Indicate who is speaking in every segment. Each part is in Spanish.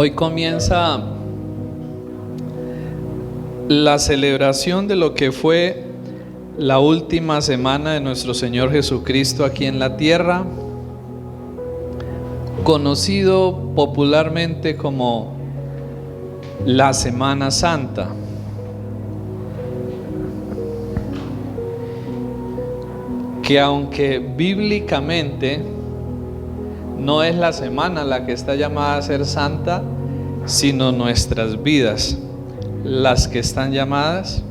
Speaker 1: Hoy comienza la celebración de lo que fue la última semana de nuestro Señor Jesucristo aquí en la tierra, conocido popularmente como la Semana Santa. Que aunque bíblicamente no es la semana la que está llamada a ser santa, sino nuestras vidas las que están llamadas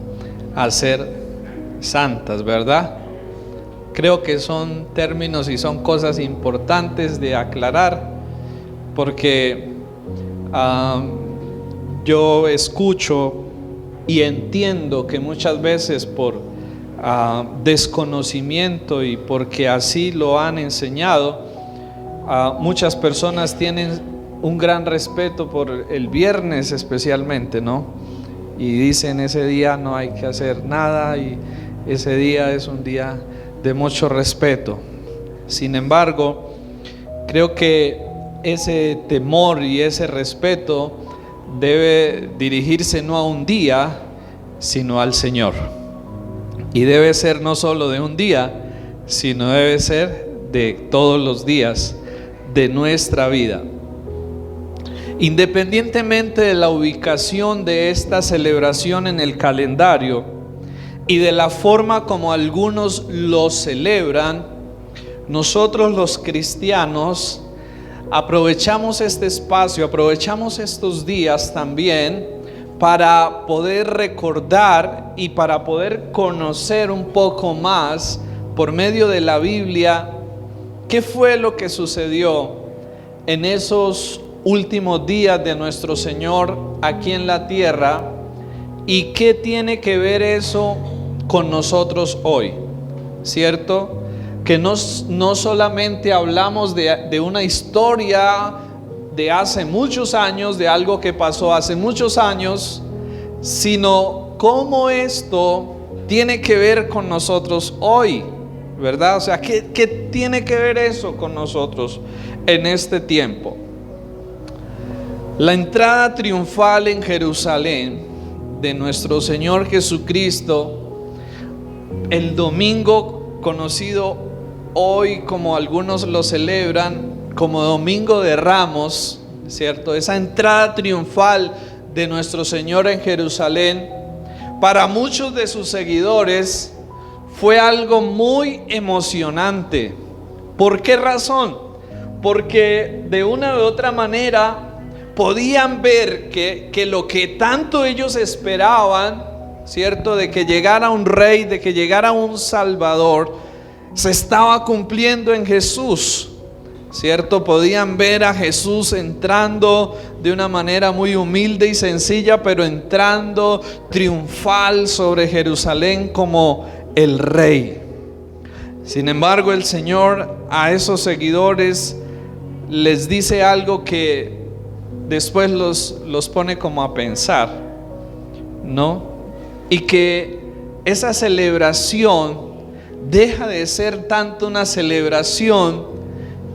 Speaker 1: a ser santas, ¿verdad? Creo que son términos y son cosas importantes de aclarar, porque yo escucho y entiendo que muchas veces por desconocimiento y porque así lo han enseñado, muchas personas tienen un gran respeto por el viernes especialmente, ¿no? Y dicen ese día no hay que hacer nada y ese día es un día de mucho respeto. Sin embargo, creo que ese temor y ese respeto debe dirigirse no a un día, sino al Señor. Y debe ser no solo de un día, sino debe ser de todos los días de nuestra vida. Independientemente de la ubicación de esta celebración en el calendario y de la forma como algunos lo celebran, nosotros los cristianos aprovechamos este espacio, aprovechamos estos días también para poder recordar y para poder conocer un poco más por medio de la Biblia qué fue lo que sucedió en esos últimos días de nuestro Señor aquí en la tierra y qué tiene que ver eso con nosotros hoy, ¿cierto? Que no solamente hablamos de una historia de hace muchos años, de algo que pasó hace muchos años, sino cómo esto tiene que ver con nosotros hoy, ¿verdad? O sea, ¿qué tiene que ver eso con nosotros en este tiempo? La entrada triunfal en Jerusalén de nuestro Señor Jesucristo, el domingo conocido hoy como algunos lo celebran como Domingo de Ramos, ¿cierto? Esa entrada triunfal de nuestro Señor en Jerusalén, para muchos de sus seguidores fue algo muy emocionante. ¿Por qué razón? Porque de una u otra manera podían ver que lo que tanto ellos esperaban, ¿cierto? De que llegara un rey, de que llegara un salvador, se estaba cumpliendo en Jesús, ¿cierto? Podían ver a Jesús entrando de una manera muy humilde y sencilla, pero entrando triunfal sobre Jerusalén como el rey. Sin embargo, el Señor a esos seguidores les dice algo que después los pone como a pensar, ¿no? Y que esa celebración deja de ser tanto una celebración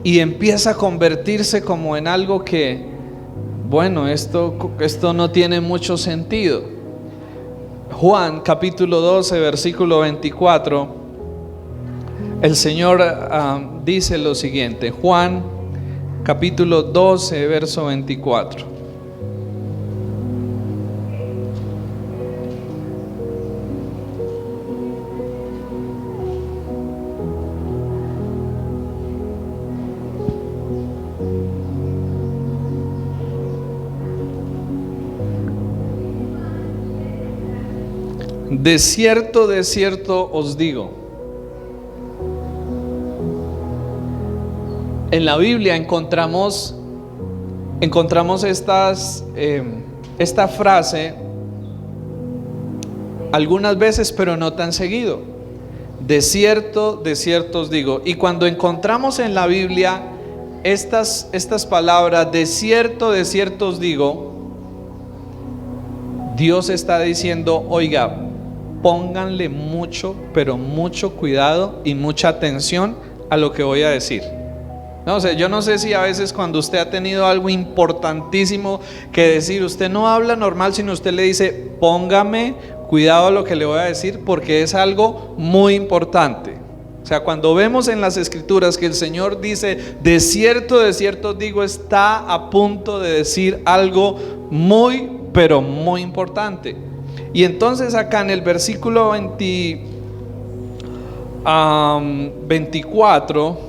Speaker 1: y empieza a convertirse como en algo que, bueno, esto no tiene mucho sentido. Juan capítulo 12 versículo 24, el Señor dice lo siguiente. Juan capítulo 12 verso 24. De cierto os digo. En la Biblia encontramos esta frase algunas veces, pero no tan seguido. De cierto os digo. Y cuando encontramos en la Biblia estas palabras, de cierto os digo, Dios está diciendo, oiga, pónganle mucho, pero mucho cuidado y mucha atención a lo que voy a decir. No sé, yo no sé si a veces cuando usted ha tenido algo importantísimo que decir, usted no habla normal, sino usted le dice, póngame cuidado a lo que le voy a decir porque es algo muy importante. O sea, cuando vemos en las escrituras que el Señor dice, de cierto digo, está a punto de decir algo muy, pero muy importante. Y entonces acá en el versículo 24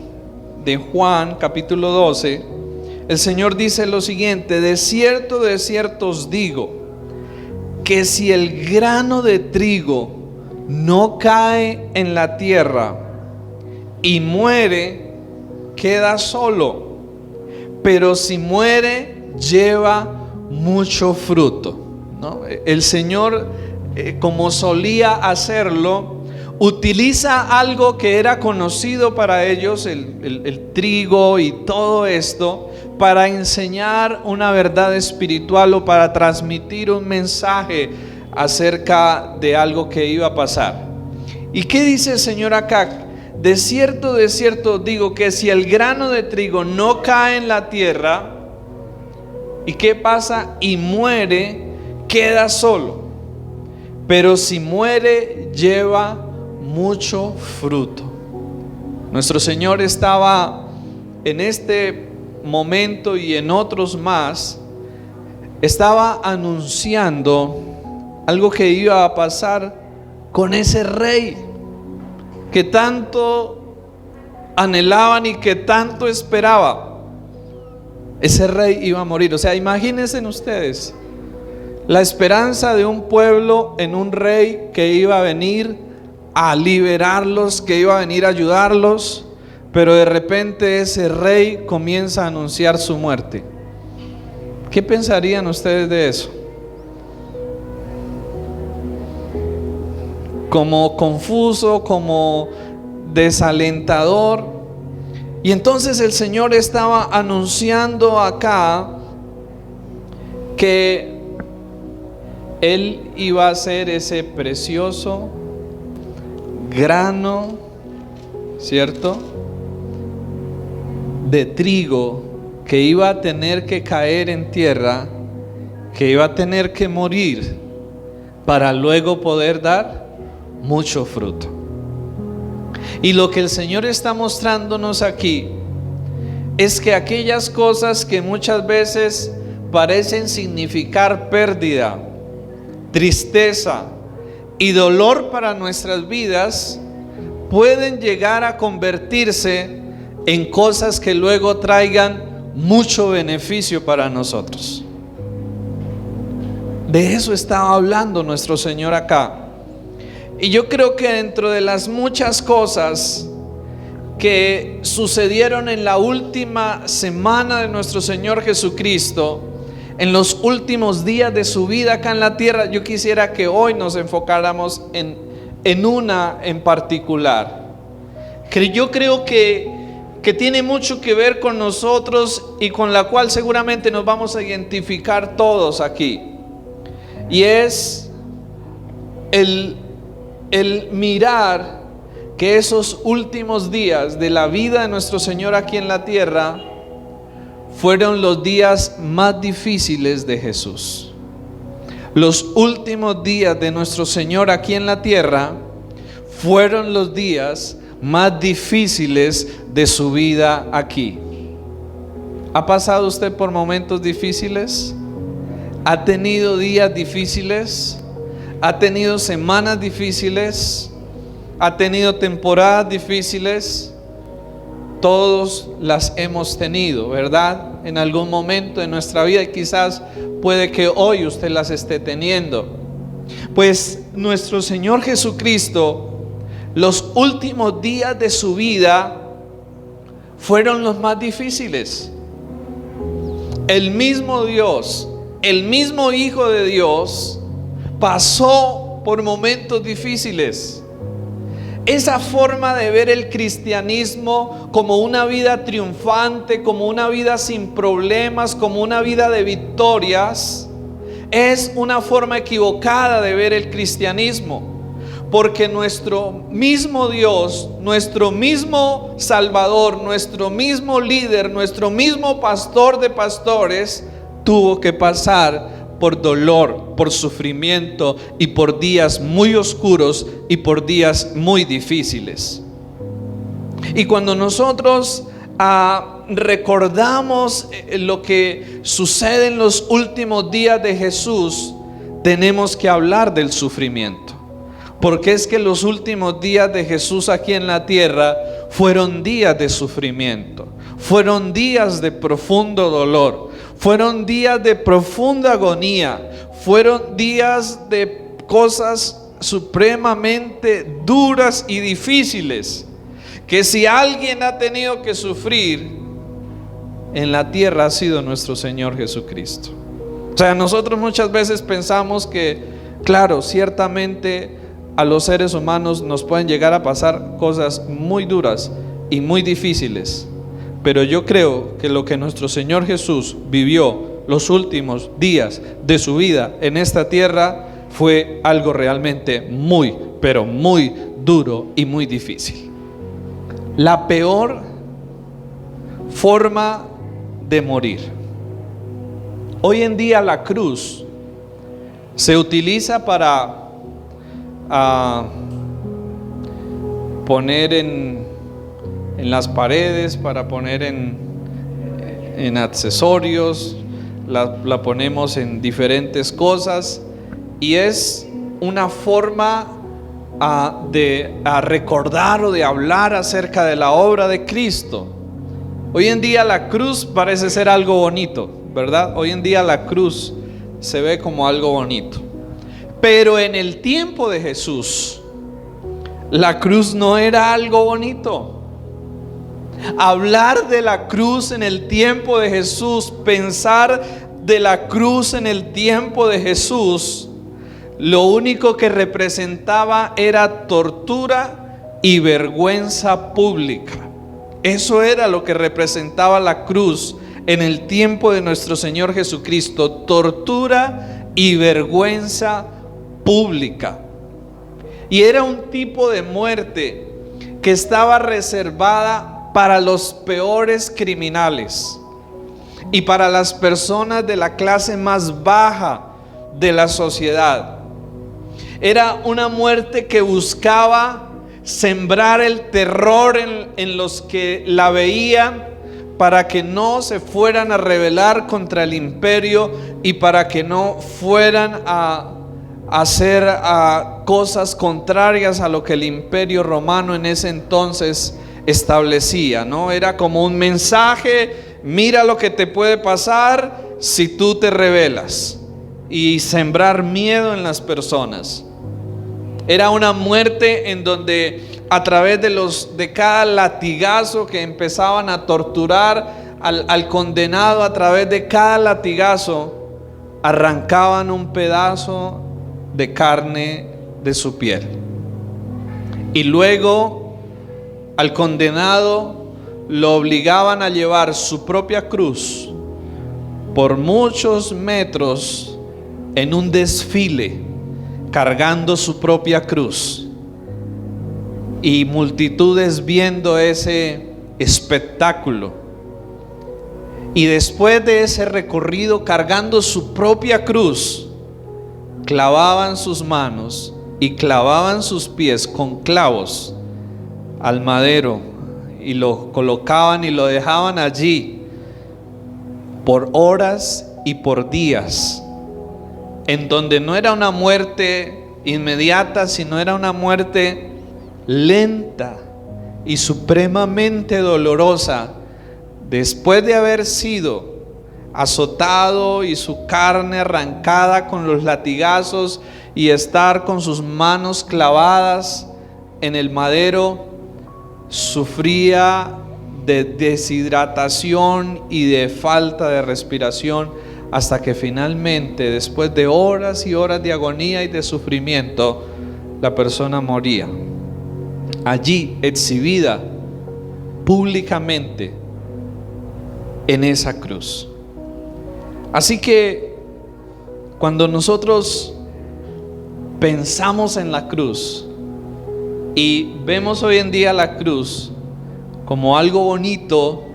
Speaker 1: de Juan capítulo 12, el Señor dice lo siguiente: de cierto os digo, que si el grano de trigo no cae en la tierra y muere, queda solo, pero si muere, lleva mucho fruto, ¿no? El Señor, como solía hacerlo, utiliza algo que era conocido para ellos, el trigo y todo esto, para enseñar una verdad espiritual o para transmitir un mensaje acerca de algo que iba a pasar. ¿Y qué dice el Señor acá? De cierto os digo, que si el grano de trigo no cae en la tierra, ¿y qué pasa? Y muere, queda solo, pero si muere, lleva mucho fruto. Nuestro Señor estaba en este momento y en otros más, estaba anunciando algo que iba a pasar con ese rey que tanto anhelaban y que tanto esperaba. Ese rey iba a morir. O sea, imagínense ustedes la esperanza de un pueblo en un rey que iba a venir a liberarlos, que iba a venir a ayudarlos, pero de repente ese rey comienza a anunciar su muerte. ¿Qué pensarían ustedes de eso? Como confuso, como desalentador. Y entonces el Señor estaba anunciando acá que Él iba a ser ese precioso grano, ¿cierto?, de trigo que iba a tener que caer en tierra, que iba a tener que morir para luego poder dar mucho fruto. Y lo que el Señor está mostrándonos aquí es que aquellas cosas que muchas veces parecen significar pérdida, tristeza y dolor para nuestras vidas, pueden llegar a convertirse en cosas que luego traigan mucho beneficio para nosotros. De eso estaba hablando nuestro Señor acá. Y yo creo que dentro de las muchas cosas que sucedieron en la última semana de nuestro Señor Jesucristo, en los últimos días de su vida acá en la tierra, yo quisiera que hoy nos enfocáramos en una en particular, que yo creo que tiene mucho que ver con nosotros y con la cual seguramente nos vamos a identificar todos aquí, y es el mirar que esos últimos días de la vida de nuestro Señor aquí en la tierra fueron los días más difíciles de Jesús. Los últimos días de nuestro Señor aquí en la tierra fueron los días más difíciles de su vida aquí. ¿Ha pasado usted por momentos difíciles? ¿Ha tenido días difíciles? ¿Ha tenido semanas difíciles? ¿Ha tenido temporadas difíciles? Todos las hemos tenido, ¿verdad? En algún momento de nuestra vida, y quizás puede que hoy usted las esté teniendo. Pues nuestro Señor Jesucristo, los últimos días de su vida fueron los más difíciles. El mismo Dios, el mismo Hijo de Dios, pasó por momentos difíciles. Esa forma de ver el cristianismo como una vida triunfante, como una vida sin problemas, como una vida de victorias, es una forma equivocada de ver el cristianismo. porque nuestro mismo Dios, nuestro mismo Salvador, nuestro mismo líder, nuestro mismo pastor de pastores, tuvo que pasar por dolor, por sufrimiento y por días muy oscuros y por días muy difíciles. Y cuando nosotros recordamos lo que sucede en los últimos días de Jesús, tenemos que hablar del sufrimiento, porque es que los últimos días de Jesús aquí en la tierra fueron días de sufrimiento, fueron días de profundo dolor, fueron días de profunda agonía, fueron días de cosas supremamente duras y difíciles, que si alguien ha tenido que sufrir en la tierra ha sido nuestro Señor Jesucristo. O sea, nosotros muchas veces pensamos que, claro, ciertamente a los seres humanos nos pueden llegar a pasar cosas muy duras y muy difíciles, pero yo creo que lo que nuestro Señor Jesús vivió los últimos días de su vida en esta tierra fue algo realmente muy, pero muy duro y muy difícil. La peor forma de morir. Hoy en día la cruz se utiliza para poner en las paredes, para poner en accesorios, la ponemos en diferentes cosas y es una forma de recordar o de hablar acerca de la obra de Cristo. Hoy en día la cruz parece ser algo bonito, ¿verdad? Hoy en día la cruz se ve como algo bonito. Pero en el tiempo de Jesús, la cruz no era algo bonito. Hablar de la cruz en el tiempo de Jesús, pensar de la cruz en el tiempo de Jesús, lo único que representaba era tortura y vergüenza pública. Eso era lo que representaba la cruz en el tiempo de nuestro Señor Jesucristo: tortura y vergüenza pública. Y era un tipo de muerte que estaba reservada para los peores criminales y para las personas de la clase más baja de la sociedad. Era una muerte que buscaba sembrar el terror en los que la veían, para que no se fueran a rebelar contra el imperio y para que no fueran a hacer cosas contrarias a lo que el imperio romano en ese entonces establecía, ¿no? Era como un mensaje: mira lo que te puede pasar si tú te rebelas, y sembrar miedo en las personas. Era una muerte en donde a través de cada latigazo que empezaban a torturar al condenado, a través de cada latigazo arrancaban un pedazo de carne de su piel, y luego al condenado lo obligaban a llevar su propia cruz por muchos metros en un desfile, cargando su propia cruz, y multitudes viendo ese espectáculo. Y después de ese recorrido cargando su propia cruz, clavaban sus manos y clavaban sus pies con clavos al madero y lo colocaban y lo dejaban allí por horas y por días, en donde no era una muerte inmediata, sino era una muerte lenta y supremamente dolorosa. Después de haber sido azotado y su carne arrancada con los latigazos y estar con sus manos clavadas en el madero, sufría de deshidratación y de falta de respiración, hasta que finalmente, después de horas y horas de agonía y de sufrimiento, la persona moría allí, exhibida públicamente en esa cruz. Así que cuando nosotros pensamos en la cruz, Y vemos hoy en día la cruz como algo bonito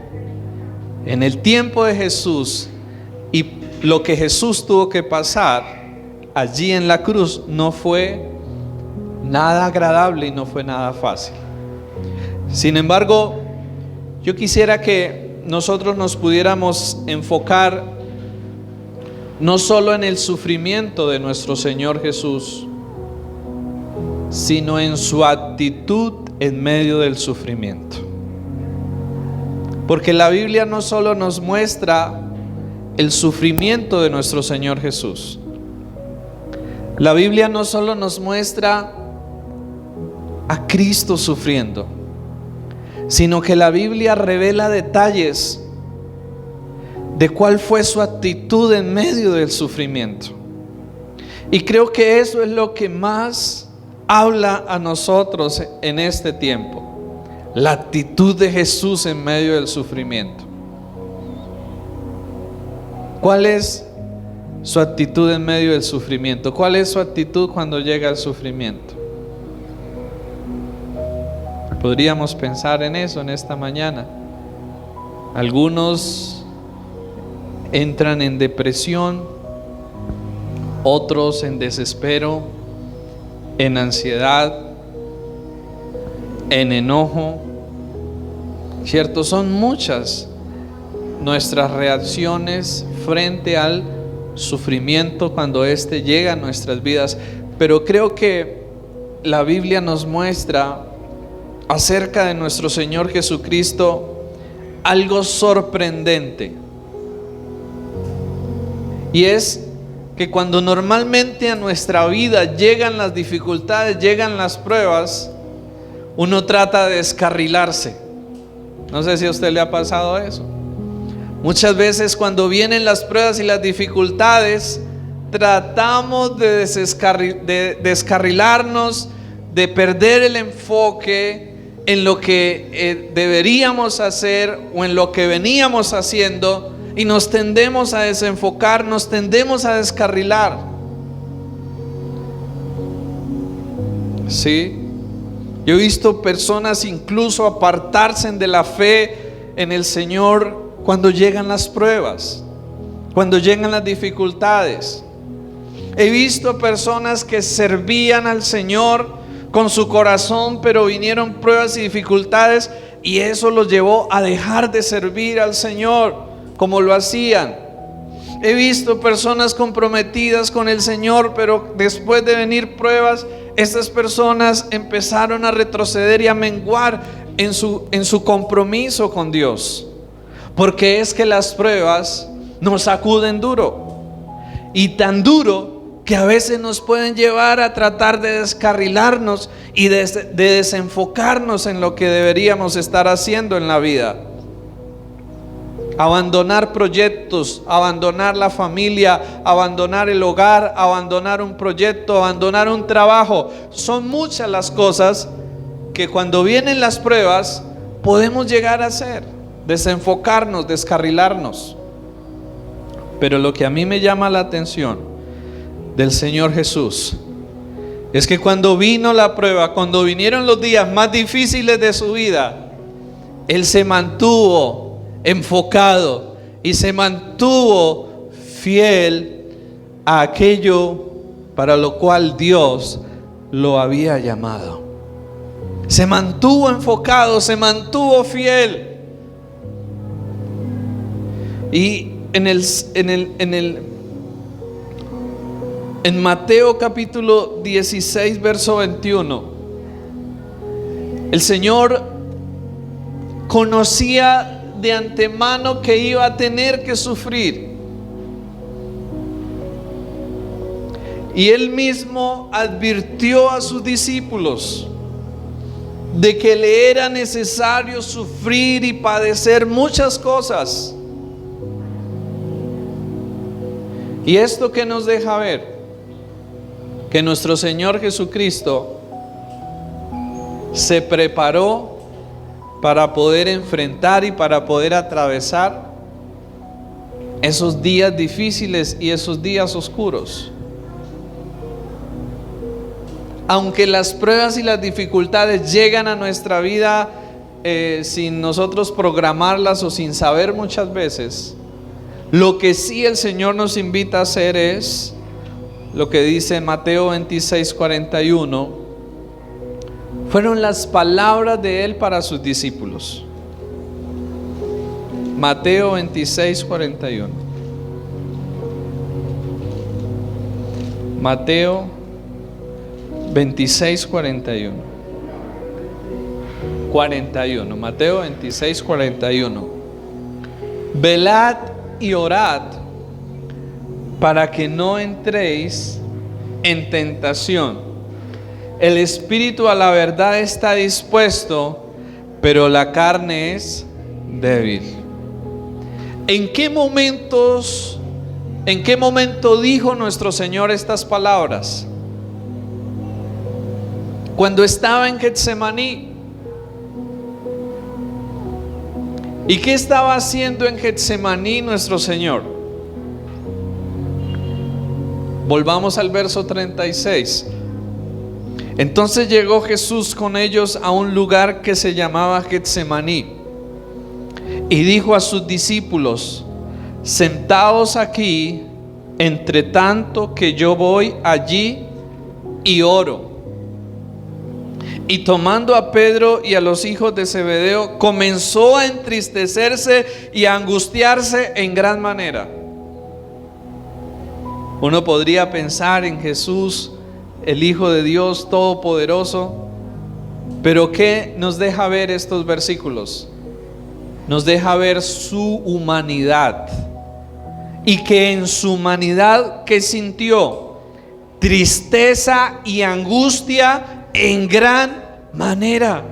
Speaker 1: en el tiempo de Jesús, y lo que Jesús tuvo que pasar allí en la cruz no fue nada agradable y no fue nada fácil. Sin embargo, yo quisiera que nosotros nos pudiéramos enfocar no solo en el sufrimiento de nuestro Señor Jesús, sino en su actitud en medio del sufrimiento. Porque la Biblia no solo nos muestra el sufrimiento de nuestro Señor Jesús, la Biblia no solo nos muestra a Cristo sufriendo, sino que la Biblia revela detalles de cuál fue su actitud en medio del sufrimiento. Y creo que eso es lo que más habla a nosotros en este tiempo, la actitud de Jesús en medio del sufrimiento. ¿Cuál es su actitud en medio del sufrimiento? ¿Cuál es su actitud cuando llega el sufrimiento? Podríamos pensar en eso en esta mañana. Algunos entran en depresión, otros en desespero, en ansiedad, en enojo. Cierto, son muchas nuestras reacciones frente al sufrimiento cuando éste llega a nuestras vidas, pero creo que la Biblia nos muestra acerca de nuestro Señor Jesucristo algo sorprendente, y es que cuando normalmente a nuestra vida llegan las dificultades, llegan las pruebas, uno trata de descarrilarse. No sé si a usted le ha pasado eso. Muchas veces cuando vienen las pruebas y las dificultades, tratamos de descarrilarnos, de perder el enfoque en lo que deberíamos hacer o en lo que veníamos haciendo, y nos tendemos a desenfocar, nos tendemos a descarrilar. Sí, yo he visto personas incluso apartarse de la fe en el Señor cuando llegan las pruebas, cuando llegan las dificultades. He visto personas que servían al Señor con su corazón, pero vinieron pruebas y dificultades, y eso los llevó a dejar de servir al Señor como lo hacían. He visto personas comprometidas con el Señor, pero después de venir pruebas, estas personas empezaron a retroceder y a menguar en su compromiso con Dios, porque es que las pruebas nos sacuden duro, y tan duro que a veces nos pueden llevar a tratar de descarrilarnos y de desenfocarnos en lo que deberíamos estar haciendo en la vida. Abandonar proyectos, abandonar la familia, abandonar el hogar, abandonar un proyecto, abandonar un trabajo. Son muchas las cosas que cuando vienen las pruebas podemos llegar a hacer, desenfocarnos, descarrilarnos. Pero lo que a mí me llama la atención del Señor Jesús es que cuando vino la prueba, cuando vinieron los días más difíciles de su vida, Él se mantuvo enfocado y se mantuvo fiel a aquello para lo cual Dios lo había llamado. Se mantuvo enfocado, se mantuvo fiel. Y en Mateo capítulo 16 verso 21, el Señor conocía de antemano que iba a tener que sufrir, y Él mismo advirtió a sus discípulos de que le era necesario sufrir y padecer muchas cosas. Y esto que nos deja ver que nuestro Señor Jesucristo se preparó para poder enfrentar y para poder atravesar esos días difíciles y esos días oscuros. aunque las pruebas y las dificultades llegan a nuestra vida sin nosotros programarlas o sin saber muchas veces, lo que sí el Señor nos invita a hacer es lo que dice Mateo 26:41. Fueron las palabras de Él para sus discípulos. Mateo 26:41. Mateo 26:41. 41. Mateo 26:41. Velad y orad para que no entréis en tentación. El espíritu a la verdad está dispuesto, pero la carne es débil. ¿En qué momento dijo nuestro Señor estas palabras? Cuando estaba en Getsemaní. ¿Y qué estaba haciendo en Getsemaní nuestro Señor? Volvamos al verso 36. Entonces llegó Jesús con ellos a un lugar que se llamaba Getsemaní y dijo a sus discípulos: sentaos aquí, entre tanto que yo voy allí y oro. Y tomando a Pedro y a los hijos de Zebedeo, comenzó a entristecerse y a angustiarse en gran manera. Uno podría pensar en Jesús, el Hijo de Dios Todopoderoso, pero ¿qué nos deja ver estos versículos? Nos deja ver su humanidad, y que en su humanidad, ¿qué sintió? Tristeza y angustia en gran manera.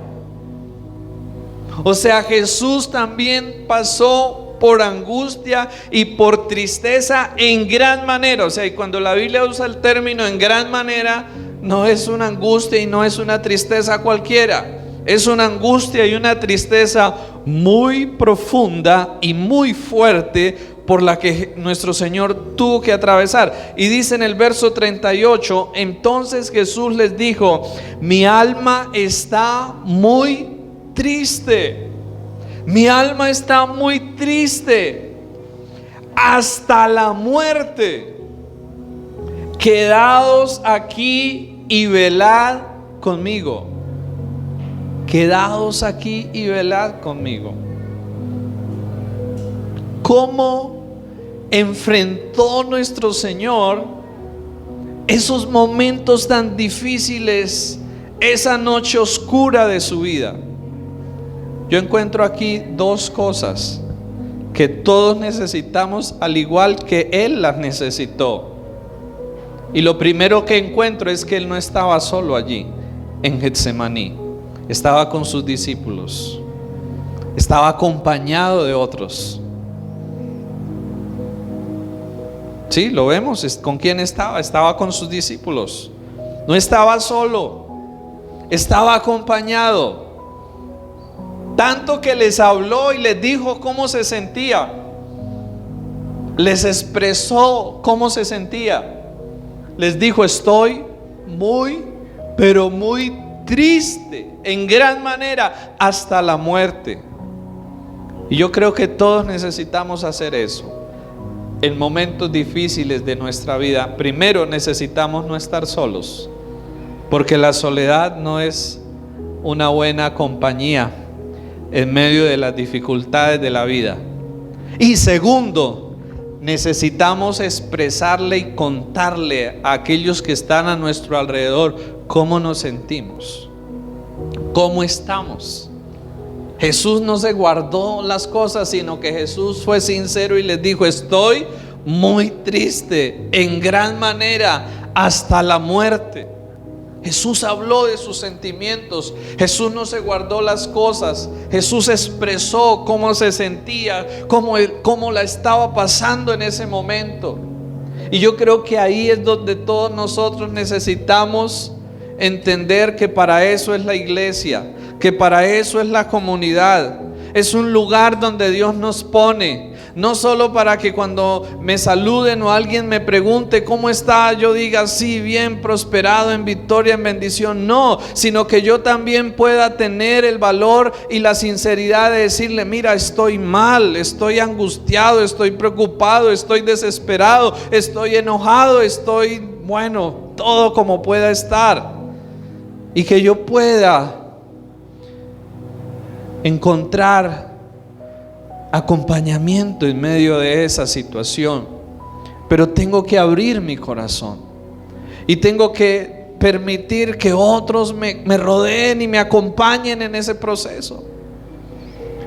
Speaker 1: O sea, Jesús también pasó por angustia y por tristeza en gran manera. O sea, y cuando la Biblia usa el término en gran manera, no es una angustia y no es una tristeza cualquiera. Es una angustia y una tristeza muy profunda y muy fuerte por la que nuestro Señor tuvo que atravesar. Y dice en el verso 38, entonces Jesús les dijo: mi alma está muy triste. Mi alma está muy triste hasta la muerte. Quedaos aquí y velad conmigo. Quedaos aquí y velad conmigo. ¿Cómo enfrentó nuestro Señor esos momentos tan difíciles, esa noche oscura de su vida? Yo encuentro aquí dos cosas que todos necesitamos, al igual que Él las necesitó. Y lo primero que encuentro es que Él no estaba solo allí en Getsemaní. Estaba con sus discípulos, estaba acompañado de otros. Sí, lo vemos. ¿Con quién estaba? Estaba con sus discípulos. No estaba solo, estaba acompañado. Tanto que les habló y les dijo cómo se sentía. Les expresó cómo se sentía. Les dijo: estoy muy, pero muy triste, en gran manera, hasta la muerte. Y yo creo que todos necesitamos hacer eso. En momentos difíciles de nuestra vida, primero necesitamos no estar solos, porque la soledad no es una buena compañía en medio de las dificultades de la vida. Y segundo, necesitamos expresarle y contarle a aquellos que están a nuestro alrededor cómo nos sentimos, cómo estamos. Jesús no se guardó las cosas, sino que Jesús fue sincero y les dijo: estoy muy triste, en gran manera, hasta la muerte. Jesús habló de sus sentimientos. Jesús no se guardó las cosas. Jesús expresó cómo se sentía, cómo la estaba pasando en ese momento. Y yo creo que ahí es donde todos nosotros necesitamos entender que para eso es la iglesia, que para eso es la comunidad. es un lugar donde Dios nos pone, no solo para que cuando me saluden o alguien me pregunte cómo está, yo diga sí, bien, prosperado, en victoria, en bendición. No, sino que yo también pueda tener el valor y la sinceridad de decirle: mira, estoy mal, estoy angustiado, estoy preocupado, estoy desesperado, estoy enojado, estoy, bueno, todo como pueda estar. Y que yo pueda encontrar acompañamiento en medio de esa situación. Pero tengo que abrir mi corazón y tengo que permitir que otros me rodeen y me acompañen en ese proceso.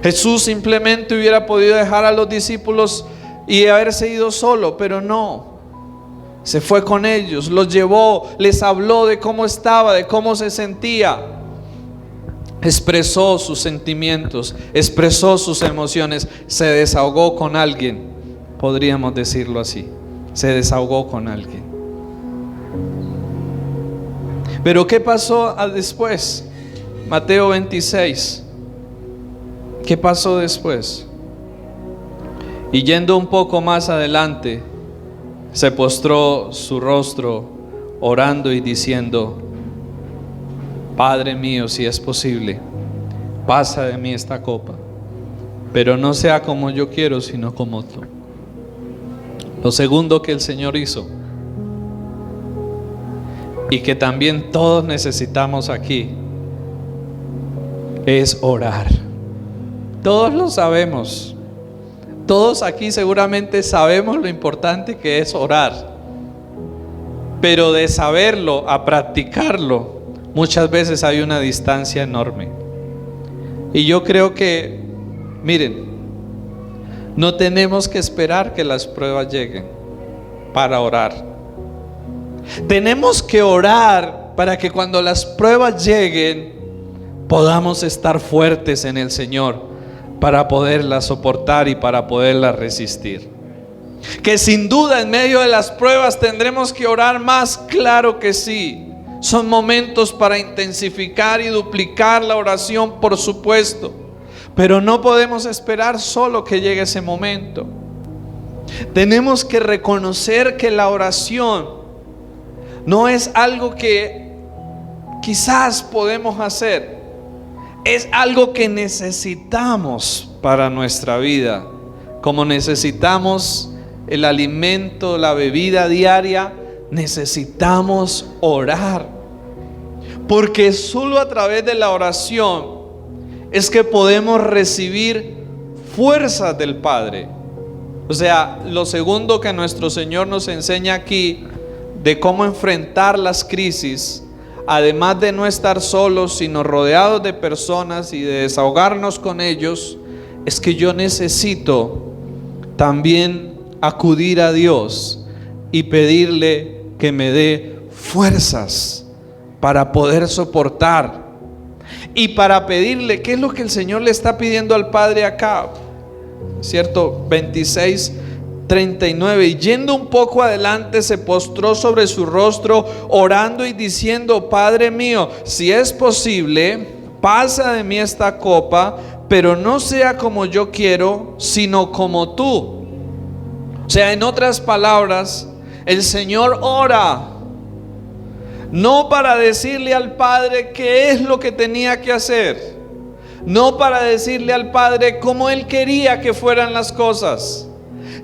Speaker 1: Jesús simplemente hubiera podido dejar a los discípulos y haberse ido solo, pero no. Se fue con ellos, los llevó, les habló de cómo estaba, de cómo se sentía. Expresó sus sentimientos, expresó sus emociones, se desahogó con alguien, podríamos decirlo así, se desahogó con alguien. Pero ¿qué pasó después? Mateo 26. ¿Qué pasó después? Y yendo un poco más adelante, se postró su rostro orando y diciendo: Padre mío, si es posible, pasa de mí esta copa, pero no sea como yo quiero, sino como tú. Lo segundo que el Señor hizo, y que también todos necesitamos aquí, es orar. Todos lo sabemos. Todos aquí seguramente sabemos lo importante que es orar. Pero de saberlo a practicarlo, muchas veces hay una distancia enorme. Y yo creo que, miren, no tenemos que esperar que las pruebas lleguen para orar. Tenemos que orar para que cuando las pruebas lleguen podamos estar fuertes en el Señor, para poderlas soportar y para poderlas resistir. Que sin duda en medio de las pruebas tendremos que orar más, claro que sí. Son momentos para intensificar y duplicar la oración, por supuesto, pero no podemos esperar solo que llegue ese momento. Tenemos que reconocer que la oración no es algo que quizás podemos hacer, es algo que necesitamos para nuestra vida. Como necesitamos el alimento, la bebida diaria, necesitamos orar. Porque solo a través de la oración es que podemos recibir fuerzas del Padre. O sea, lo segundo que nuestro Señor nos enseña aquí de cómo enfrentar las crisis, además de no estar solos, sino rodeados de personas y de desahogarnos con ellos, es que yo necesito también acudir a Dios y pedirle que me dé fuerzas para poder soportar, y para pedirle, ¿qué es lo que el Señor le está pidiendo al Padre acá? ¿Cierto? 26:39. Y yendo un poco adelante, se postró sobre su rostro, orando y diciendo: Padre mío, si es posible, pasa de mí esta copa, pero no sea como yo quiero, sino como tú. O sea, en otras palabras, el Señor ora no para decirle al Padre qué es lo que tenía que hacer, no para decirle al Padre cómo Él quería que fueran las cosas,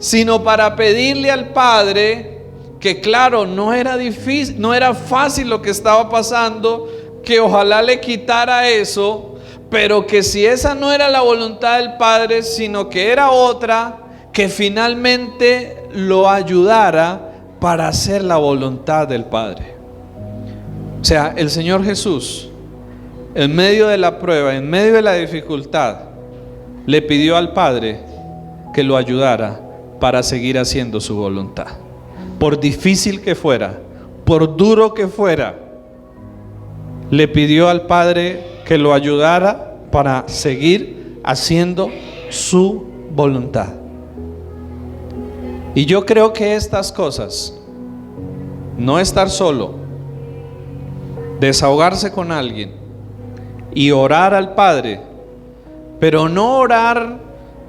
Speaker 1: sino para pedirle al Padre que, claro, no era difícil, no era fácil lo que estaba pasando, que ojalá le quitara eso, pero que si esa no era la voluntad del Padre, sino que era otra, que finalmente lo ayudara para hacer la voluntad del Padre. O sea, el Señor Jesús, en medio de la prueba, en medio de la dificultad, le pidió al Padre que lo ayudara para seguir haciendo su voluntad. Por difícil que fuera, por duro que fuera, le pidió al Padre que lo ayudara para seguir haciendo su voluntad. Y yo creo que estas cosas, no estar solo, desahogarse con alguien y orar al Padre, pero no orar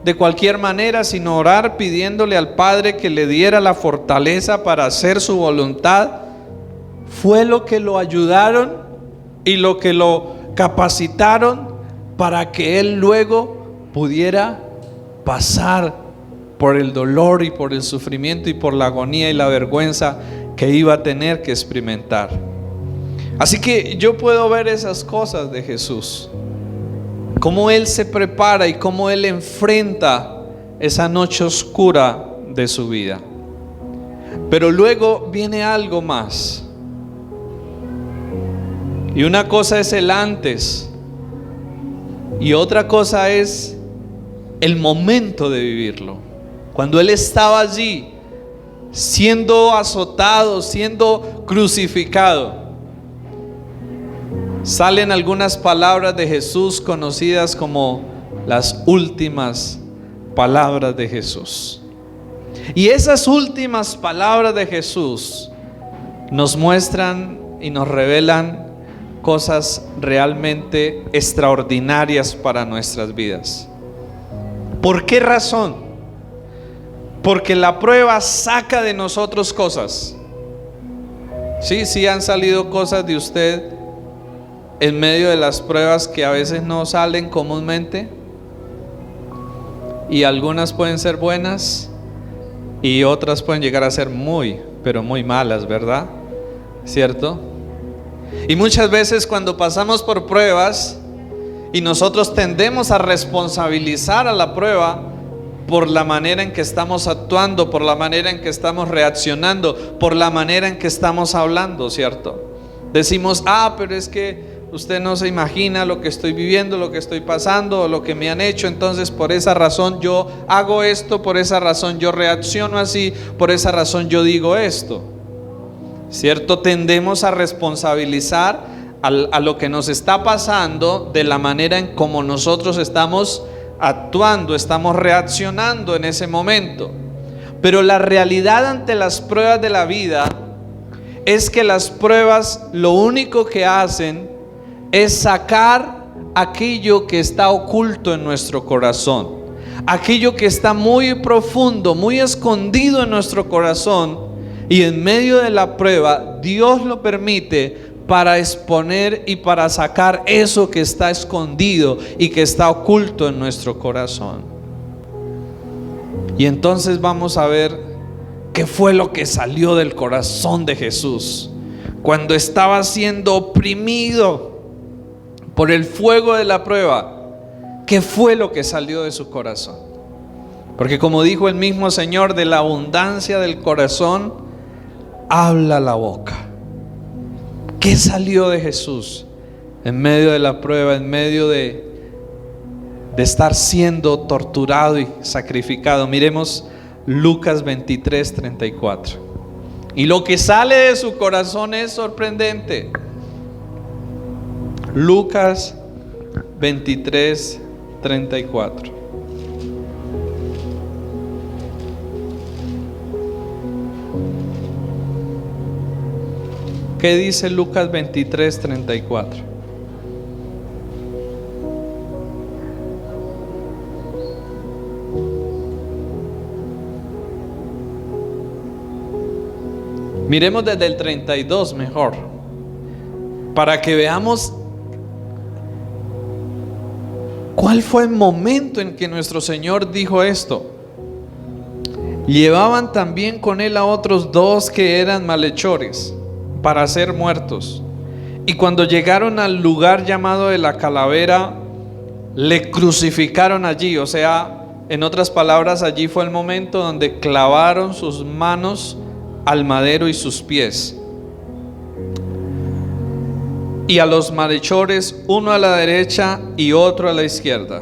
Speaker 1: de cualquier manera, sino orar pidiéndole al Padre que le diera la fortaleza para hacer su voluntad, fue lo que lo ayudaron y lo que lo capacitaron para que él luego pudiera pasar por el dolor y por el sufrimiento y por la agonía y la vergüenza que iba a tener que experimentar. Así que yo puedo ver esas cosas de Jesús, cómo Él se prepara y cómo Él enfrenta esa noche oscura de su vida. Pero luego viene algo más. Y una cosa es el antes y otra cosa es el momento de vivirlo. Cuando Él estaba allí, siendo azotado, siendo crucificado, salen algunas palabras de Jesús conocidas como las últimas palabras de Jesús. Y esas últimas palabras de Jesús nos muestran y nos revelan cosas realmente extraordinarias para nuestras vidas. ¿Por qué razón? Porque la prueba saca de nosotros cosas. Sí han salido cosas de usted en medio de las pruebas que a veces no salen comúnmente, y algunas pueden ser buenas y otras pueden llegar a ser pero muy malas, ¿verdad? ¿Cierto? Y muchas veces cuando pasamos por pruebas y nosotros tendemos a responsabilizar a la prueba por la manera en que estamos actuando, por la manera en que estamos reaccionando, por la manera en que estamos hablando, ¿cierto? Decimos, pero es que usted no se imagina lo que estoy viviendo, lo que estoy pasando, lo que me han hecho, entonces por esa razón yo hago esto, por esa razón yo reacciono así, por esa razón yo digo esto. ¿Cierto? Tendemos a responsabilizar a lo que nos está pasando de la manera en como nosotros estamos actuando, estamos reaccionando en ese momento. Pero la realidad ante las pruebas de la vida es que las pruebas lo único que hacen es sacar aquello que está oculto en nuestro corazón, aquello que está muy profundo, muy escondido en nuestro corazón. Y en medio de la prueba, Dios lo permite para exponer y para sacar eso que está escondido y que está oculto en nuestro corazón. Y entonces vamos a ver qué fue lo que salió del corazón de Jesús cuando estaba siendo oprimido por el fuego de la prueba. ¿Qué fue lo que salió de su corazón? Porque como dijo el mismo Señor, de la abundancia del corazón habla la boca. ¿Qué salió de Jesús en medio de la prueba, en medio de estar siendo torturado y sacrificado? Miremos Lucas 23, 34. Y lo que sale de su corazón es sorprendente. Lucas 23, 34. ¿Qué dice Lucas 23, 34? Miremos desde el 32 mejor, para que veamos cuál fue el momento en que nuestro Señor dijo esto. Llevaban también con él a otros dos que eran malhechores para ser muertos. Y cuando llegaron al lugar llamado de la calavera, le crucificaron allí. O sea, en otras palabras, allí fue el momento donde clavaron sus manos al madero y sus pies. Y a los malhechores, uno a la derecha y otro a la izquierda.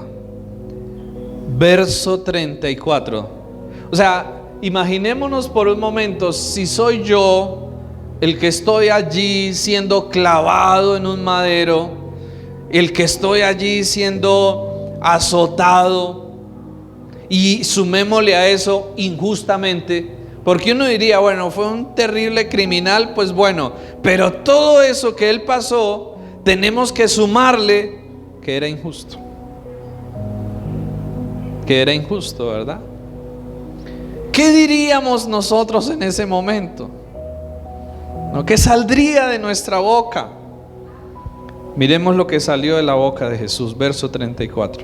Speaker 1: Verso 34. O sea, imaginémonos por un momento, si soy yo el que estoy allí siendo clavado en un madero, el que estoy allí siendo azotado, y sumémosle a eso injustamente, porque uno diría, bueno, fue un terrible criminal, pues bueno, pero todo eso que él pasó, tenemos que sumarle que era injusto. que era injusto, ¿verdad? ¿Qué diríamos nosotros en ese momento? ¿No? ¿Qué saldría de nuestra boca? Miremos lo que salió de la boca de Jesús, verso 34.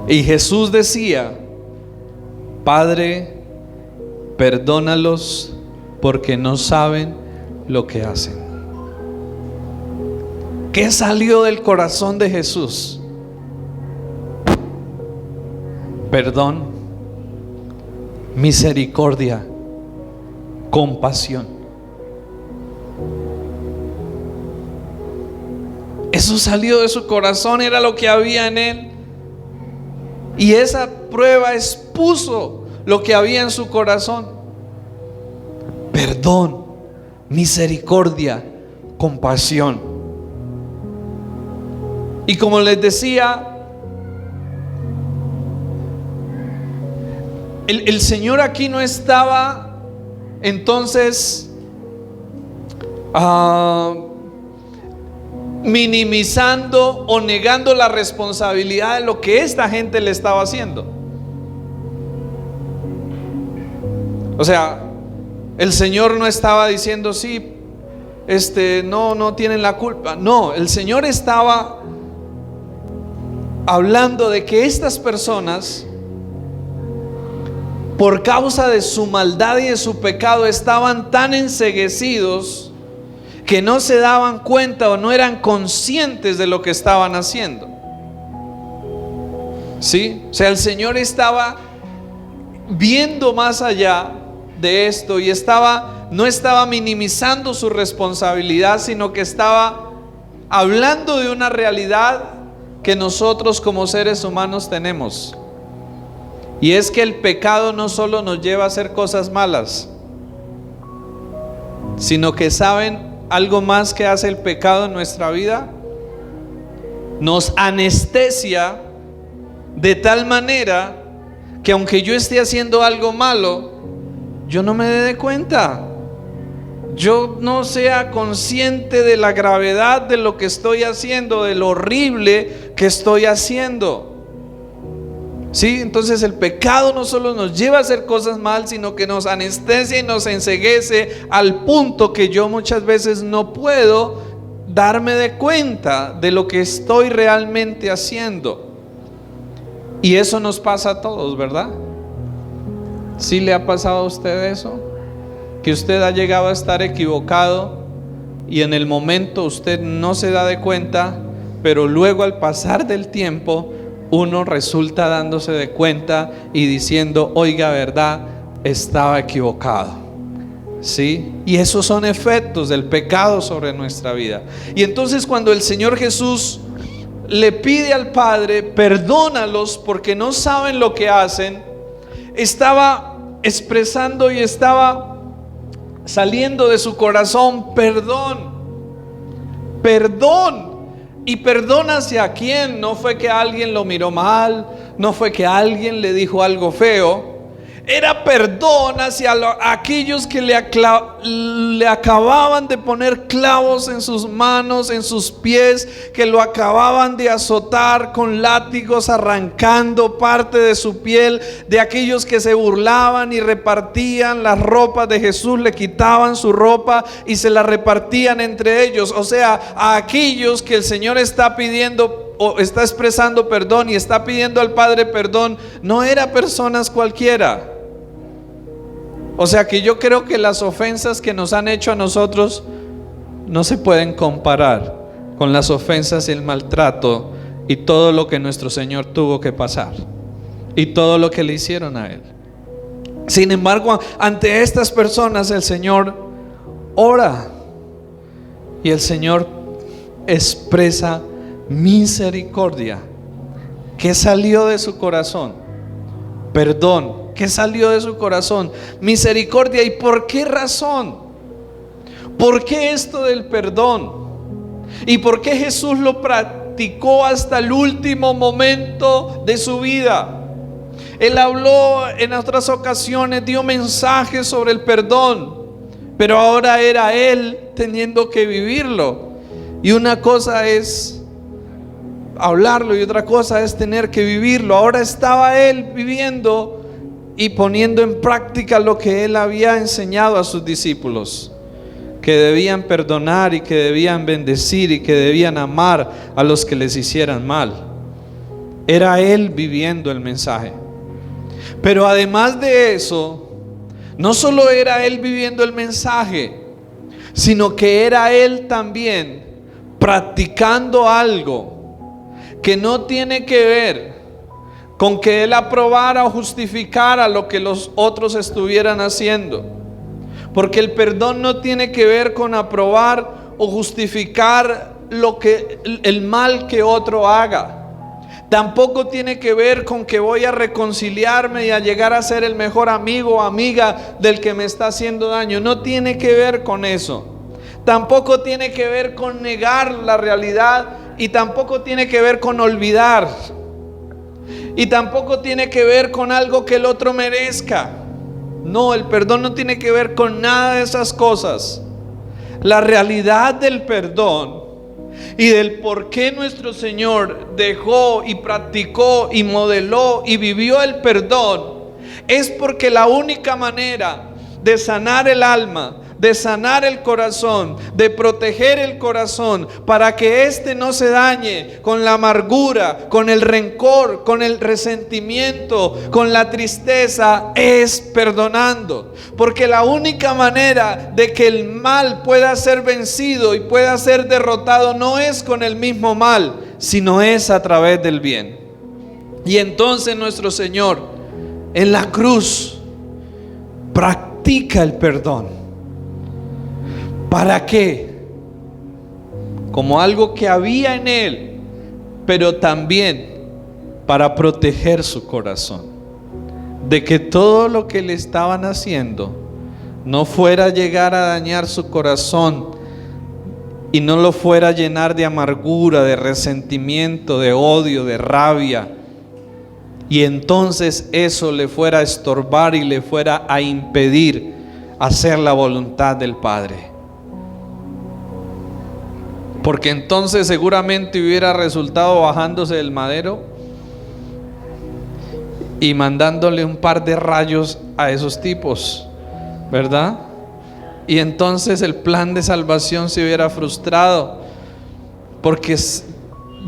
Speaker 1: Y Jesús decía: Padre, perdónalos porque no saben lo que hacen. ¿Qué salió del corazón de Jesús? Perdón, misericordia, compasión. Eso salió de su corazón, era lo que había en él. Y esa prueba expuso lo que había en su corazón. Perdón, misericordia, compasión. Y como les decía, el Señor aquí no estaba entonces minimizando o negando la responsabilidad de lo que esta gente le estaba haciendo. O sea, el Señor no estaba diciendo sí, no tienen la culpa. No, el Señor estaba hablando de que estas personas, por causa de su maldad y de su pecado, estaban tan enceguecidos que no se daban cuenta o no eran conscientes de lo que estaban haciendo. ¿Sí? O sea, el Señor estaba viendo más allá de esto y no estaba minimizando su responsabilidad, sino que estaba hablando de una realidad que nosotros como seres humanos tenemos. Y es que el pecado no solo nos lleva a hacer cosas malas, sino que ¿saben algo más que hace el pecado en nuestra vida? Nos anestesia de tal manera que aunque yo esté haciendo algo malo, yo no me dé cuenta, yo no sea consciente de la gravedad de lo que estoy haciendo, de lo horrible que estoy haciendo. ¿Sí? Entonces el pecado no solo nos lleva a hacer cosas mal, sino que nos anestesia y nos enceguece al punto que yo muchas veces no puedo darme de cuenta de lo que estoy realmente haciendo. Y eso nos pasa a todos, ¿verdad? ¿Sí le ha pasado a usted eso? Que usted ha llegado a estar equivocado y en el momento usted no se da de cuenta, pero luego al pasar del tiempo uno resulta dándose de cuenta y diciendo: oiga, verdad, estaba equivocado. ¿Sí? Y esos son efectos del pecado sobre nuestra vida. Y entonces cuando el Señor Jesús le pide al Padre: perdónalos porque no saben lo que hacen, estaba expresando y estaba saliendo de su corazón perdón. Perdón. ¿Y perdón hacia quién? No fue que alguien lo miró mal, no fue que alguien le dijo algo feo. Era perdón hacia aquellos que le acababan de poner clavos en sus manos, en sus pies, que lo acababan de azotar con látigos, arrancando parte de su piel, de aquellos que se burlaban y repartían las ropas de Jesús, le quitaban su ropa y se la repartían entre ellos. O sea, a aquellos que el Señor está pidiendo o está expresando perdón y está pidiendo al Padre perdón, no eran personas cualquiera. O sea que yo creo que las ofensas que nos han hecho a nosotros no se pueden comparar con las ofensas y el maltrato y todo lo que nuestro Señor tuvo que pasar y todo lo que le hicieron a Él. Sin embargo, ante estas personas el Señor ora y el Señor expresa misericordia. ¿Qué salió de su corazón? Perdón. ¿Qué salió de su corazón? Misericordia. ¿Y por qué razón? ¿Por qué esto del perdón? ¿Y por qué Jesús lo practicó hasta el último momento de su vida? Él habló en otras ocasiones, dio mensajes sobre el perdón, pero ahora era Él teniendo que vivirlo. Y una cosa es hablarlo y otra cosa es tener que vivirlo. Ahora estaba él viviendo y poniendo en práctica lo que él había enseñado a sus discípulos, que debían perdonar y que debían bendecir y que debían amar a los que les hicieran mal. Era él viviendo el mensaje. Pero además de eso, no solo era él viviendo el mensaje, sino que era él también practicando algo que no tiene que ver con que él aprobara o justificara lo que los otros estuvieran haciendo. Porque el perdón no tiene que ver con aprobar o justificar el mal que otro haga. Tampoco tiene que ver con que voy a reconciliarme y a llegar a ser el mejor amigo o amiga del que me está haciendo daño. No tiene que ver con eso. Tampoco tiene que ver con negar la realidad y tampoco tiene que ver con olvidar. Y tampoco tiene que ver con algo que el otro merezca. No, el perdón no tiene que ver con nada de esas cosas. La realidad del perdón y del por qué nuestro Señor dejó y practicó y modeló y vivió el perdón es porque la única manera de sanar el alma, de sanar el corazón, de proteger el corazón para que éste no se dañe con la amargura, con el rencor, con el resentimiento, con la tristeza, es perdonando. Porque la única manera de que el mal pueda ser vencido y pueda ser derrotado no es con el mismo mal, sino es a través del bien. Y entonces nuestro Señor en la cruz practica el perdón. ¿Para qué? Como algo que había en él, pero también para proteger su corazón, de que todo lo que le estaban haciendo no fuera a llegar a dañar su corazón y no lo fuera a llenar de amargura, de resentimiento, de odio, de rabia, y entonces eso le fuera a estorbar y le fuera a impedir hacer la voluntad del Padre. Porque entonces seguramente hubiera resultado bajándose del madero y mandándole un par de rayos a esos tipos, ¿verdad? Y entonces el plan de salvación se hubiera frustrado, porque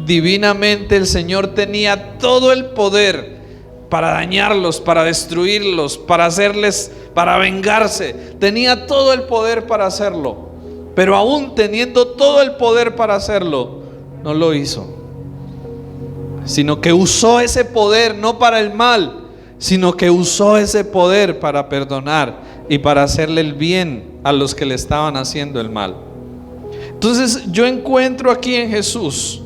Speaker 1: divinamente el Señor tenía todo el poder para dañarlos, para destruirlos, para vengarse. Tenía todo el poder para hacerlo. Pero aún teniendo todo el poder para hacerlo, no lo hizo, sino que usó ese poder no para el mal, sino que usó ese poder para perdonar y para hacerle el bien a los que le estaban haciendo el mal. Entonces yo encuentro aquí en Jesús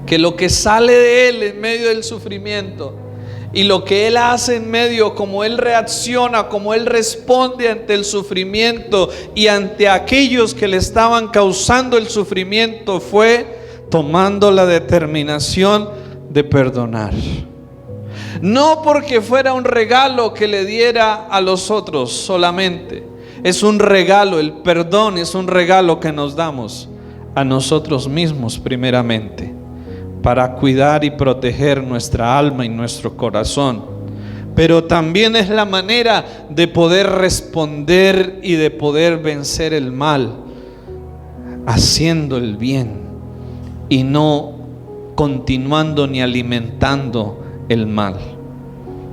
Speaker 1: que lo que sale de él en medio del sufrimiento y lo que él hace en medio, como él reacciona, como él responde ante el sufrimiento y ante aquellos que le estaban causando el sufrimiento, fue tomando la determinación de perdonar. No porque fuera un regalo que le diera a los otros solamente. Es un regalo, el perdón es un regalo que nos damos a nosotros mismos primeramente, para cuidar y proteger nuestra alma y nuestro corazón. Pero también es la manera de poder responder y de poder vencer el mal, haciendo el bien y no continuando ni alimentando el mal.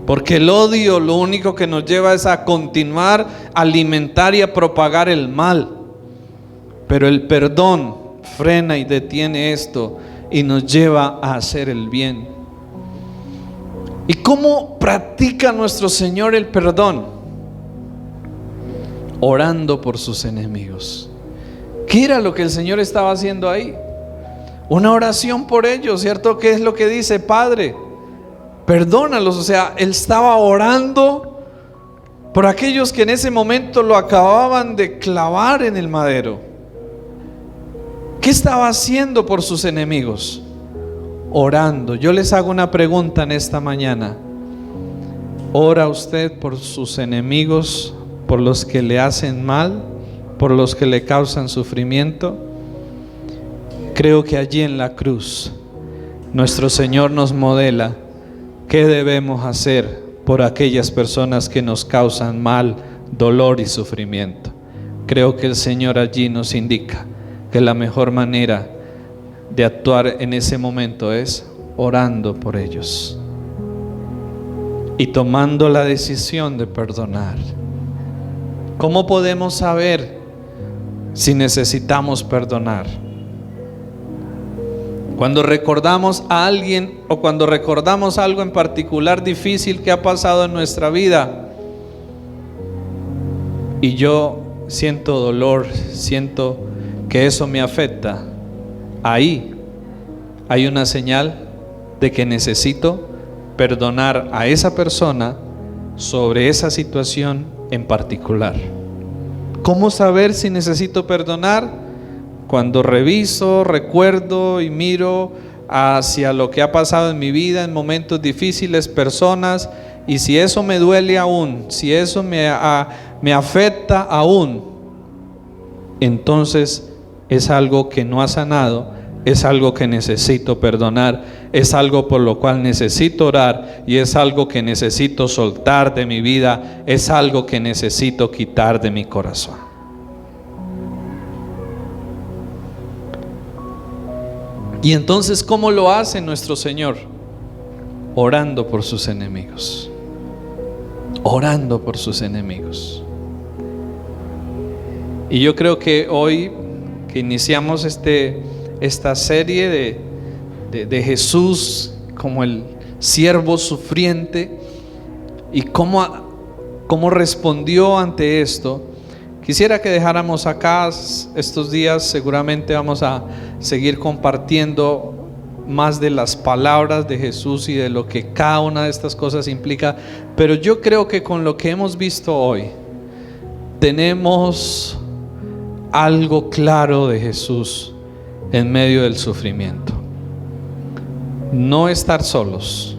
Speaker 1: Porque el odio lo único que nos lleva es a continuar, a alimentar y a propagar el mal. Pero el perdón frena y detiene esto y nos lleva a hacer el bien. ¿Y cómo practica nuestro Señor el perdón? Orando por sus enemigos. ¿Qué era lo que el Señor estaba haciendo ahí? Una oración por ellos, ¿cierto? ¿Qué es lo que dice? Padre, perdónalos. O sea, Él estaba orando por aquellos que en ese momento lo acababan de clavar en el madero. ¿Qué estaba haciendo por sus enemigos? Orando. Yo les hago una pregunta en esta mañana. ¿Ora usted por sus enemigos, por los que le hacen mal, por los que le causan sufrimiento? Creo que allí en la cruz nuestro Señor nos modela qué debemos hacer por aquellas personas que nos causan mal, dolor y sufrimiento. Creo que el Señor allí nos indica que la mejor manera de actuar en ese momento es orando por ellos y tomando la decisión de perdonar. ¿Cómo podemos saber si necesitamos perdonar? Cuando recordamos a alguien o cuando recordamos algo en particular difícil que ha pasado en nuestra vida y yo siento dolor, siento que eso me afecta, ahí hay una señal de que necesito perdonar a esa persona sobre esa situación en particular. ¿Cómo saber si necesito perdonar? Cuando reviso, recuerdo y miro hacia lo que ha pasado en mi vida en momentos difíciles, personas, y si eso me duele aún, si eso me afecta aún, entonces es algo que no ha sanado, es algo que necesito perdonar, es algo por lo cual necesito orar y es algo que necesito soltar de mi vida, es algo que necesito quitar de mi corazón. Y entonces, ¿cómo lo hace nuestro Señor? Orando por sus enemigos. Orando por sus enemigos. Y yo creo que hoy que iniciamos esta serie de Jesús como el siervo sufriente y cómo respondió ante esto, quisiera que dejáramos acá estos días. Seguramente vamos a seguir compartiendo más de las palabras de Jesús y de lo que cada una de estas cosas implica, pero yo creo que con lo que hemos visto hoy tenemos algo claro de Jesús en medio del sufrimiento. No estar solos,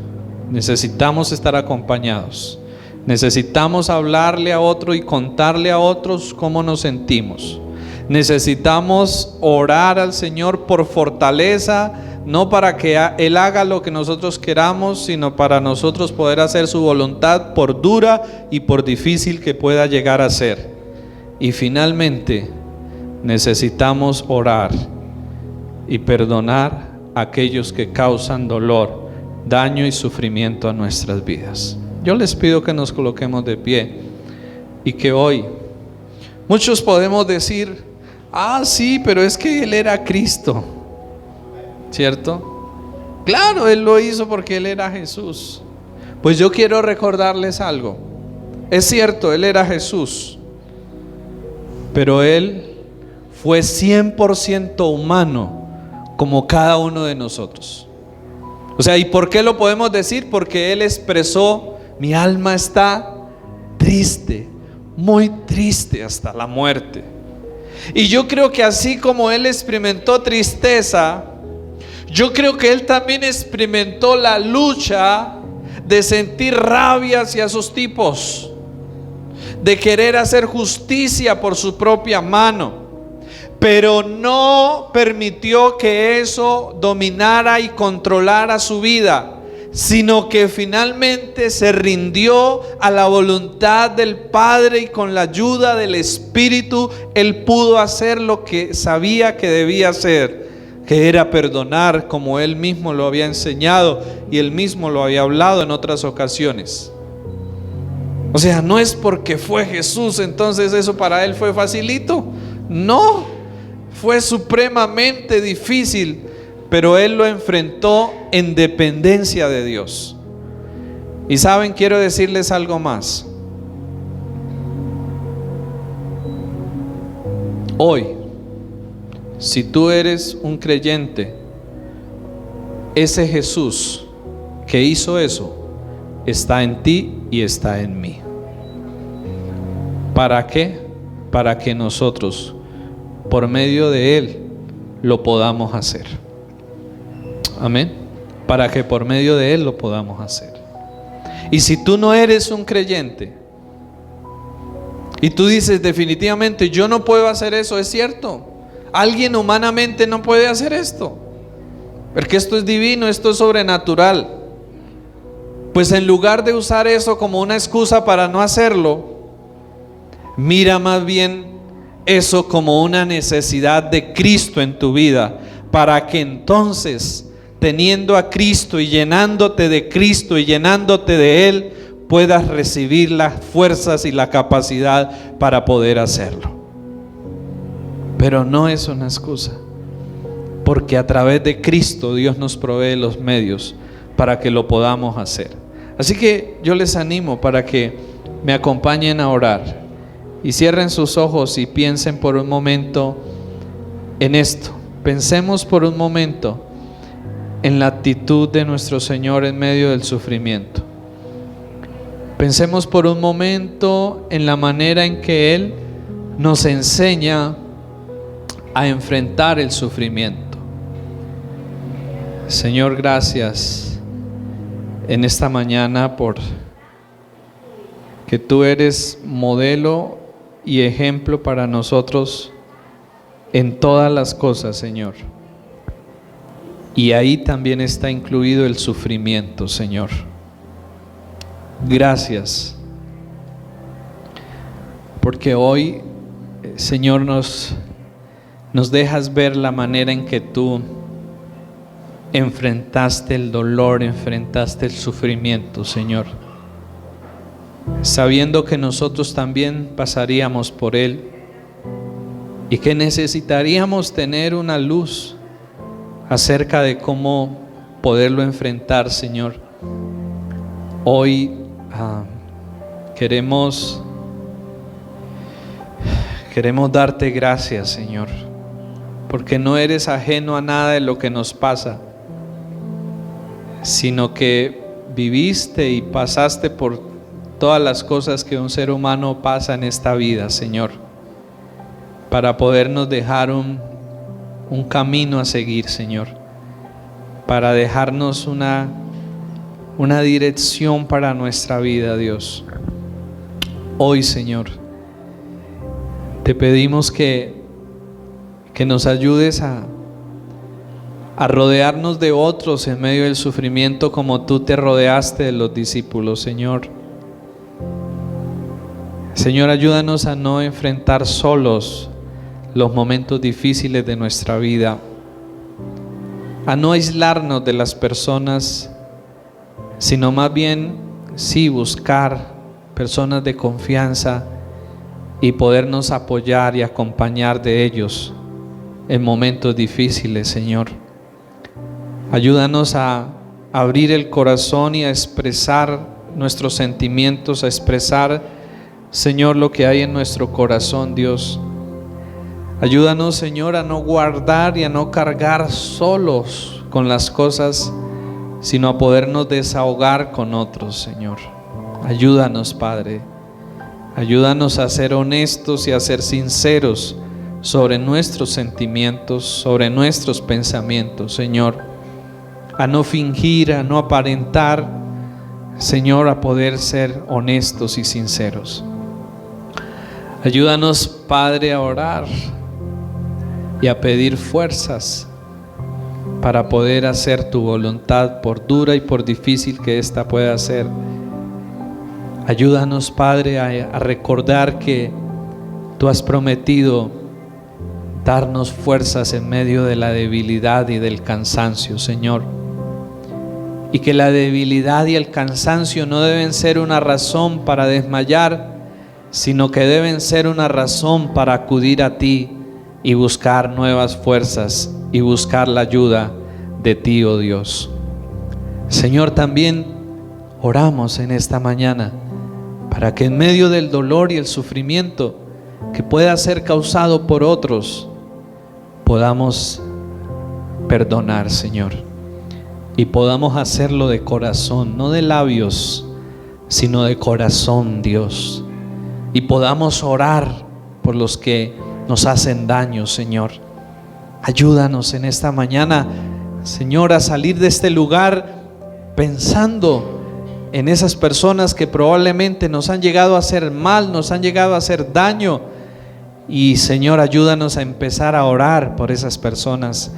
Speaker 1: necesitamos estar acompañados. Necesitamos hablarle a otro y contarle a otros cómo nos sentimos. Necesitamos orar al Señor por fortaleza, no para que Él haga lo que nosotros queramos, sino para nosotros poder hacer su voluntad, por dura y por difícil que pueda llegar a ser. Y finalmente necesitamos orar y perdonar a aquellos que causan dolor, daño y sufrimiento a nuestras vidas. Yo les pido que nos coloquemos de pie y que hoy muchos podemos decir: ah, sí, pero es que Él era Cristo, ¿cierto? Claro, Él lo hizo porque Él era Jesús. Pues yo quiero recordarles algo. Es cierto, Él era Jesús, pero Él fue 100% humano como cada uno de nosotros. O sea, ¿y por qué lo podemos decir? Porque Él expresó: mi alma está triste, muy triste hasta la muerte. Y yo creo que así como Él experimentó tristeza, yo creo que Él también experimentó la lucha de sentir rabia hacia esos tipos, de querer hacer justicia por su propia mano, pero no permitió que eso dominara y controlara su vida, sino que finalmente se rindió a la voluntad del Padre y con la ayuda del Espíritu Él pudo hacer lo que sabía que debía hacer, que era perdonar, como Él mismo lo había enseñado y Él mismo lo había hablado en otras ocasiones. O sea, no es porque fue Jesús, entonces eso para Él fue facilito. No, fue supremamente difícil, pero Él lo enfrentó en dependencia de Dios. Y saben, quiero decirles algo más. Hoy, si tú eres un creyente, ese Jesús que hizo eso está en ti y está en mí. ¿Para qué? Para que nosotros, por medio de Él, lo podamos hacer. Amén. Para que por medio de Él lo podamos hacer. Y si tú no eres un creyente y tú dices: definitivamente yo no puedo hacer eso, es cierto, alguien humanamente no puede hacer esto. porque esto es divino, esto es sobrenatural. Pues en lugar de usar eso como una excusa para no hacerlo, mira más bien eso como una necesidad de Cristo en tu vida, para que entonces, teniendo a Cristo y llenándote de Cristo y llenándote de Él, puedas recibir las fuerzas y la capacidad para poder hacerlo. Pero no es una excusa, porque a través de Cristo Dios nos provee los medios para que lo podamos hacer. Así que yo les animo para que me acompañen a orar y cierren sus ojos y piensen por un momento en esto. Pensemos por un momento en la actitud de nuestro Señor en medio del sufrimiento. Pensemos por un momento en la manera en que Él nos enseña a enfrentar el sufrimiento. Señor, gracias en esta mañana por que tú eres modelo y ejemplo para nosotros en todas las cosas, Señor. Y ahí también está incluido el sufrimiento, Señor. Gracias, porque hoy, Señor, nos dejas ver la manera en que tú enfrentaste el dolor, enfrentaste el sufrimiento, Señor, sabiendo que nosotros también pasaríamos por él y que necesitaríamos tener una luz acerca de cómo poderlo enfrentar, Señor. Hoy queremos darte gracias, Señor, porque no eres ajeno a nada de lo que nos pasa, sino que viviste y pasaste por todas las cosas que un ser humano pasa en esta vida, Señor, para podernos dejar un camino a seguir, Señor, para dejarnos una dirección para nuestra vida, Dios. Hoy, Señor, te pedimos que nos ayudes a rodearnos de otros en medio del sufrimiento, como tú te rodeaste de los discípulos, Señor. Señor, ayúdanos a no enfrentar solos los momentos difíciles de nuestra vida, a no aislarnos de las personas, sino más bien sí buscar personas de confianza y podernos apoyar y acompañar de ellos en momentos difíciles, Señor. Ayúdanos a abrir el corazón y a expresar nuestros sentimientos, a expresar, Señor, lo que hay en nuestro corazón, Dios. Ayúdanos, Señor, a no guardar y a no cargar solos con las cosas, sino a podernos desahogar con otros, Señor. Ayúdanos, Padre. Ayúdanos a ser honestos y a ser sinceros sobre nuestros sentimientos, sobre nuestros pensamientos, Señor. A no fingir, a no aparentar, Señor, a poder ser honestos y sinceros. Ayúdanos, Padre, a orar y a pedir fuerzas para poder hacer tu voluntad, por dura y por difícil que ésta pueda ser. Ayúdanos, Padre, a recordar que tú has prometido darnos fuerzas en medio de la debilidad y del cansancio, Señor. Y que la debilidad y el cansancio no deben ser una razón para desmayar, sino que deben ser una razón para acudir a ti y buscar nuevas fuerzas y buscar la ayuda de ti, oh Dios. Señor, también oramos en esta mañana para que en medio del dolor y el sufrimiento que pueda ser causado por otros, podamos perdonar, Señor, y podamos hacerlo de corazón, no de labios, sino de corazón, Dios, y podamos orar por los que nos hacen daño, Señor. Ayúdanos en esta mañana, Señor, a salir de este lugar pensando en esas personas que probablemente nos han llegado a hacer mal, nos han llegado a hacer daño. Y Señor, ayúdanos a empezar a orar por esas personas,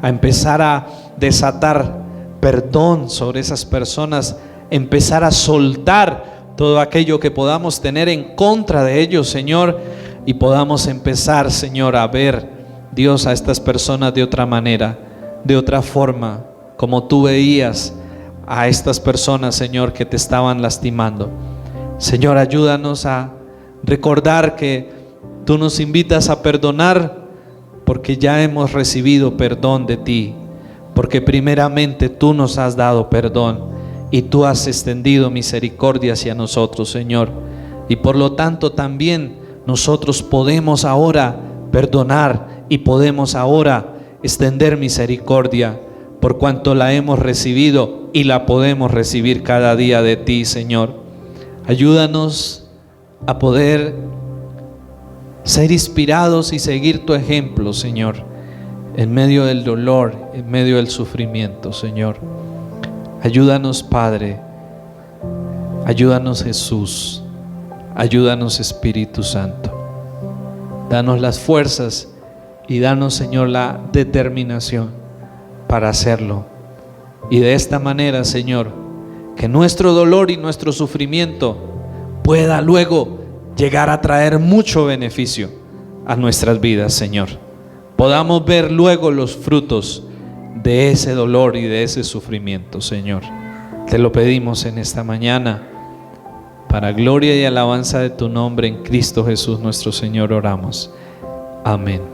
Speaker 1: a empezar a desatar perdón sobre esas personas, empezar a soltar todo aquello que podamos tener en contra de ellos, Señor, y podamos empezar, Señor, a ver, Dios, a estas personas de otra manera, de otra forma, como tú veías a estas personas, Señor, que te estaban lastimando. Señor, ayúdanos a recordar que tú nos invitas a perdonar porque ya hemos recibido perdón de ti, porque primeramente tú nos has dado perdón y tú has extendido misericordia hacia nosotros, Señor, y por lo tanto también nosotros podemos ahora perdonar y podemos ahora extender misericordia por cuanto la hemos recibido y la podemos recibir cada día de ti, Señor. Ayúdanos a poder ser inspirados y seguir tu ejemplo, Señor, en medio del dolor, en medio del sufrimiento, Señor. Ayúdanos, Padre. Ayúdanos, Jesús. Ayúdanos, Espíritu Santo. Danos las fuerzas y danos, Señor, la determinación para hacerlo. Y de esta manera, Señor, que nuestro dolor y nuestro sufrimiento pueda luego llegar a traer mucho beneficio a nuestras vidas, Señor. Podamos ver luego los frutos de ese dolor y de ese sufrimiento, Señor. Te lo pedimos en esta mañana, para gloria y alabanza de tu nombre, en Cristo Jesús nuestro Señor oramos. Amén.